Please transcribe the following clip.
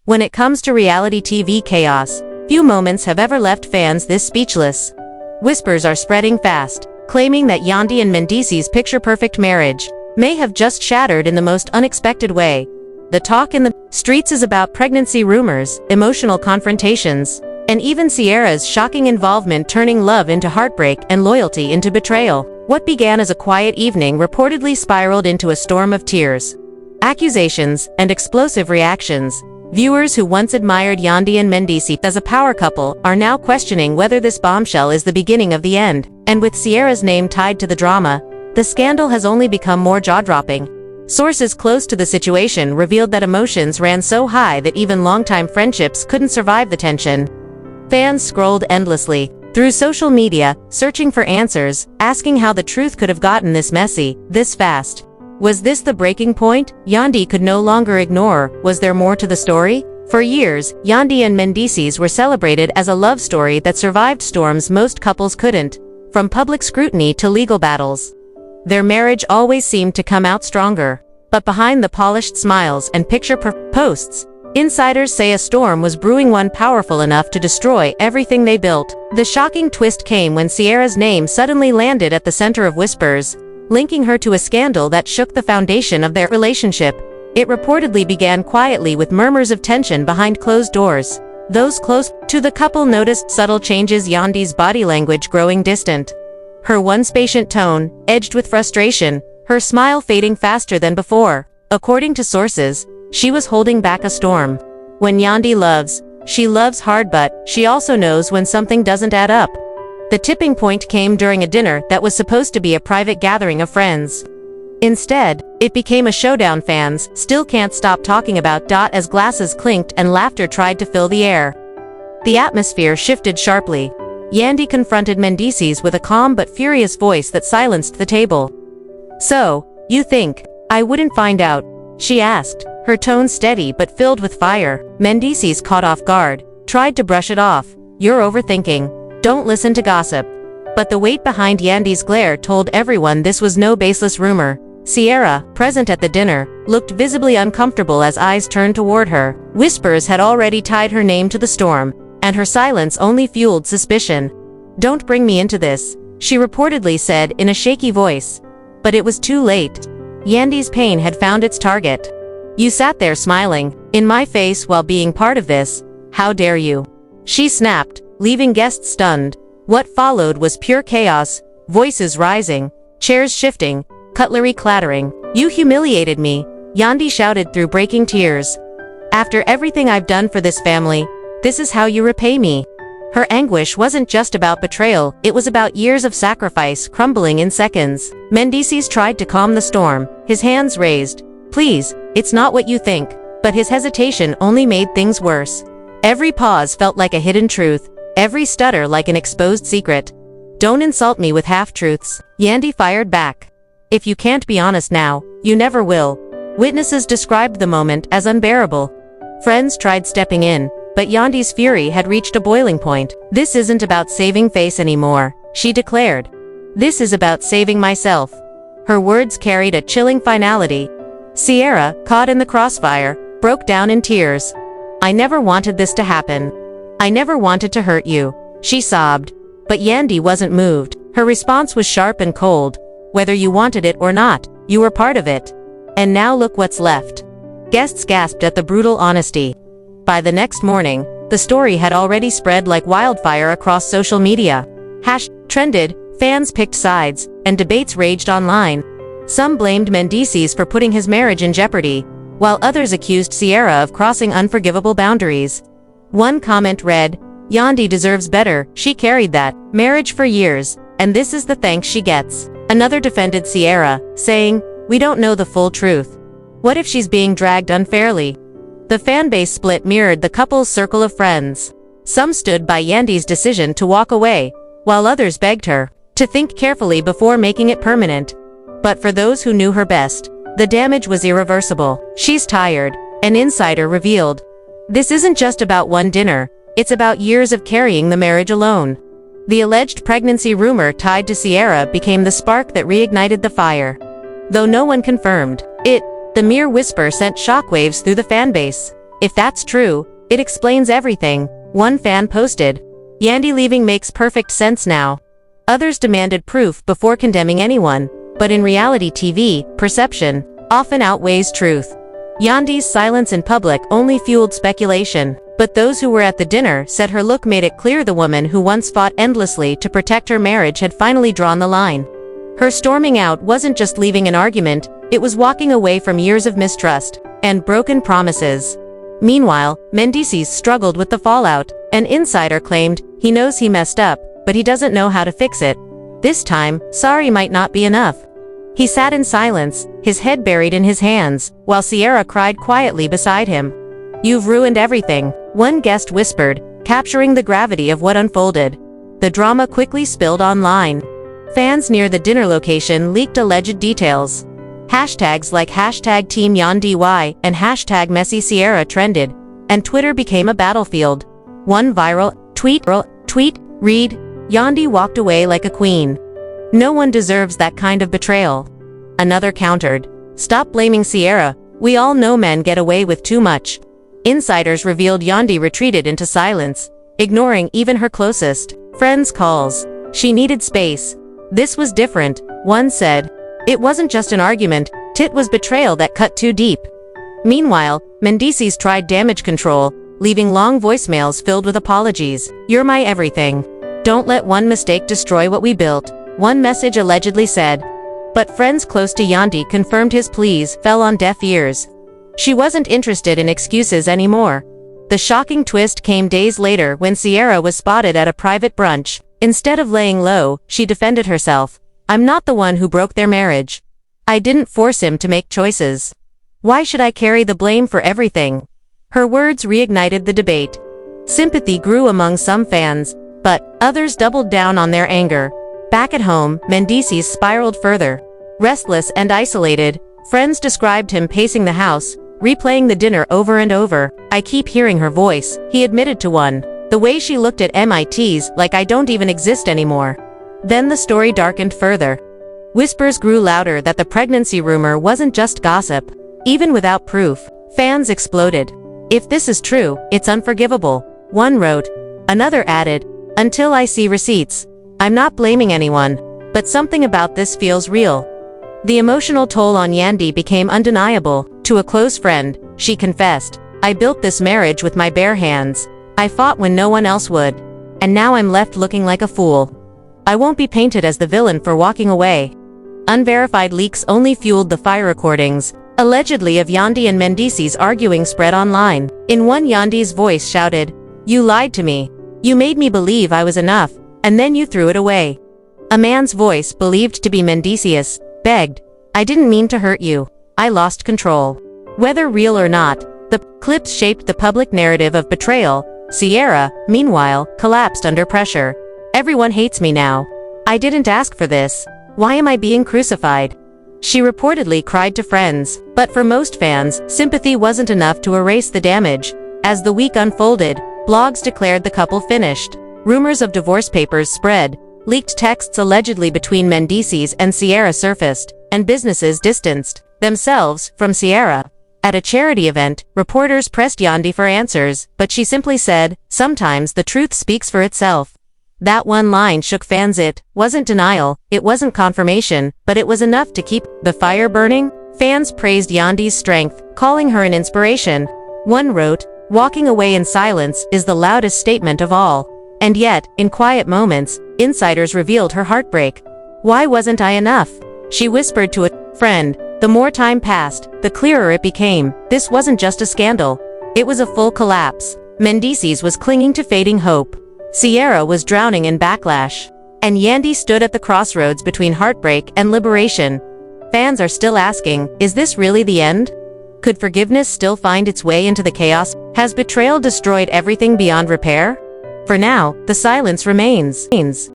When it comes to reality TV chaos, few moments have ever left fans this speechless. Whispers are spreading fast, claiming that Yandy and Mendeecees' picture-perfect marriage may have just shattered in the most unexpected way. The talk in the streets is about pregnancy rumors, emotional confrontations, and even Sierra's shocking involvement turning love into heartbreak and loyalty into betrayal. What began as a quiet evening reportedly spiraled into a storm of tears, accusations, and explosive reactions. Viewers who once admired Yandy and Mendeecees as a power couple are now questioning whether this bombshell is the beginning of the end. And with Sierra's name tied to the drama, the scandal has only become more jaw-dropping. Sources close to the situation revealed that emotions ran so high that even longtime friendships couldn't survive the tension. Fans scrolled endlessly through social media, searching for answers, asking how the truth could have gotten this messy, this fast. Was this the breaking point Yandy could no longer ignore? Was there more to the story? For years, Yandy and Mendeecees were celebrated as a love story that survived storms most couples couldn't, from public scrutiny to legal battles. Their marriage always seemed to come out stronger. But behind the polished smiles and picture posts, insiders say a storm was brewing, one powerful enough to destroy everything they built. The shocking twist came when Sierra's name suddenly landed at the center of whispers, linking her to a scandal that shook the foundation of their relationship. It reportedly began quietly with murmurs of tension behind closed doors. Those close to the couple noticed subtle changes: Yandy's body language growing distant, her once patient tone edged with frustration, her smile fading faster than before. According to sources, she was holding back a storm. When Yandy loves, she loves hard, but she also knows when something doesn't add up. The tipping point came during a dinner that was supposed to be a private gathering of friends. Instead, it became a showdown fans still can't stop talking about. As glasses clinked and laughter tried to fill the air, the atmosphere shifted sharply. Yandy confronted Mendeecees with a calm but furious voice that silenced the table. "So, you think I wouldn't find out?" she asked, her tone steady but filled with fire. Mendeecees, caught off guard, tried to brush it off. "You're overthinking. Don't listen to gossip." But the weight behind Yandy's glare told everyone this was no baseless rumor. Sierra, present at the dinner, looked visibly uncomfortable as eyes turned toward her. Whispers had already tied her name to the storm, and her silence only fueled suspicion. "Don't bring me into this," she reportedly said in a shaky voice. But it was too late. Yandy's pain had found its target. "You sat there smiling in my face while being part of this. How dare you?" she snapped, leaving guests stunned. What followed was pure chaos, voices rising, chairs shifting, cutlery clattering. "You humiliated me," Yandy shouted through breaking tears. "After everything I've done for this family, this is how you repay me." Her anguish wasn't just about betrayal, it was about years of sacrifice crumbling in seconds. Mendeecees tried to calm the storm, his hands raised. "Please, it's not what you think." But his hesitation only made things worse. Every pause felt like a hidden truth, every stutter like an exposed secret. "Don't insult me with half-truths," Yandy fired back. "If you can't be honest now, you never will." Witnesses described the moment as unbearable. Friends tried stepping in, but Yandy's fury had reached a boiling point. "This isn't about saving face anymore," she declared. "This is about saving myself." Her words carried a chilling finality. Sierra, caught in the crossfire, broke down in tears. "I never wanted this to happen. I never wanted to hurt you," she sobbed. But Yandy wasn't moved. Her response was sharp and cold. "Whether you wanted it or not, you were part of it. And now look what's left." Guests gasped at the brutal honesty. By the next morning, the story had already spread like wildfire across social media. Trended, fans picked sides, and debates raged online. Some blamed Mendeecees for putting his marriage in jeopardy, while others accused Sierra of crossing unforgivable boundaries. One comment read, "Yandy deserves better, she carried that marriage for years, and this is the thanks she gets." Another defended Sierra, saying, "We don't know the full truth. What if she's being dragged unfairly?" The fanbase split mirrored the couple's circle of friends. Some stood by Yandy's decision to walk away, while others begged her to think carefully before making it permanent. But for those who knew her best, the damage was irreversible. "She's tired," an insider revealed. "This isn't just about one dinner, it's about years of carrying the marriage alone." The alleged pregnancy rumor tied to Sierra became the spark that reignited the fire. Though no one confirmed it, the mere whisper sent shockwaves through the fanbase. If that's true, it explains everything, one fan posted. Yandy leaving makes perfect sense now. Others demanded proof before condemning anyone, but in reality TV, perception often outweighs truth. Yandy's silence in public only fueled speculation, but those who were at the dinner said her look made it clear the woman who once fought endlessly to protect her marriage had finally drawn the line. Her storming out wasn't just leaving an argument, it was walking away from years of mistrust and broken promises. Meanwhile, Mendeecees struggled with the fallout. An insider claimed he knows he messed up, but he doesn't know how to fix it. This time, sorry might not be enough. He sat in silence, his head buried in his hands, while Sierra cried quietly beside him. "You've ruined everything," one guest whispered, capturing the gravity of what unfolded. The drama quickly spilled online. Fans near the dinner location leaked alleged details. Hashtags like #TeamYandy and #MessySierra trended, and Twitter became a battlefield. One viral tweet read, "Yandy walked away like a queen. No one deserves that kind of betrayal." Another countered, "Stop blaming Sierra, we all know men get away with too much." Insiders revealed Yandy retreated into silence, ignoring even her closest friends' calls. She needed space. This was different, one said. It wasn't just an argument, it was betrayal that cut too deep. Meanwhile, Mendeecees tried damage control, leaving long voicemails filled with apologies. "You're my everything. Don't let one mistake destroy what we built," one message allegedly said. But friends close to Yandy confirmed his pleas fell on deaf ears. She wasn't interested in excuses anymore. The shocking twist came days later when Sierra was spotted at a private brunch. Instead of laying low, she defended herself. "I'm not the one who broke their marriage. I didn't force him to make choices. Why should I carry the blame for everything?" Her words reignited the debate. Sympathy grew among some fans, but others doubled down on their anger. Back at home, Mendeecees spiraled further. Restless and isolated, friends described him pacing the house, replaying the dinner over and over. "I keep hearing her voice," he admitted to one. "The way she looked at MITs like I don't even exist anymore." Then the story darkened further. Whispers grew louder that the pregnancy rumor wasn't just gossip. Even without proof, fans exploded. "If this is true, it's unforgivable," one wrote. Another added, "Until I see receipts. I'm not blaming anyone, but something about this feels real." The emotional toll on Yandy became undeniable. To a close friend, she confessed, "I built this marriage with my bare hands. I fought when no one else would. And now I'm left looking like a fool. I won't be painted as the villain for walking away." Unverified leaks only fueled the fire recordings, allegedly of Yandy and Mendeecees arguing spread online. In one, Yandy's voice shouted, "You lied to me. You made me believe I was enough, and then you threw it away." A man's voice, believed to be Mendeecees, begged, "I didn't mean to hurt you. I lost control." Whether real or not, the clips shaped the public narrative of betrayal. Sierra, meanwhile, collapsed under pressure. "Everyone hates me now. I didn't ask for this. Why am I being crucified?" She reportedly cried to friends, but for most fans, sympathy wasn't enough to erase the damage. As the week unfolded, blogs declared the couple finished. Rumors of divorce papers spread, leaked texts allegedly between Mendeecees and Sierra surfaced, and businesses distanced themselves from Sierra. At a charity event, reporters pressed Yandy for answers, but she simply said, "Sometimes the truth speaks for itself." That one line shook fans. It wasn't denial, it wasn't confirmation, but it was enough to keep the fire burning. Fans praised Yandy's strength, calling her an inspiration. One wrote, "Walking away in silence is the loudest statement of all." And yet, in quiet moments, insiders revealed her heartbreak. "Why wasn't I enough?" she whispered to a friend. The more time passed, the clearer it became. This wasn't just a scandal. It was a full collapse. Mendeecees was clinging to fading hope. Sierra was drowning in backlash. And Yandy stood at the crossroads between heartbreak and liberation. Fans are still asking, is this really the end? Could forgiveness still find its way into the chaos? Has betrayal destroyed everything beyond repair? For now, the silence remains.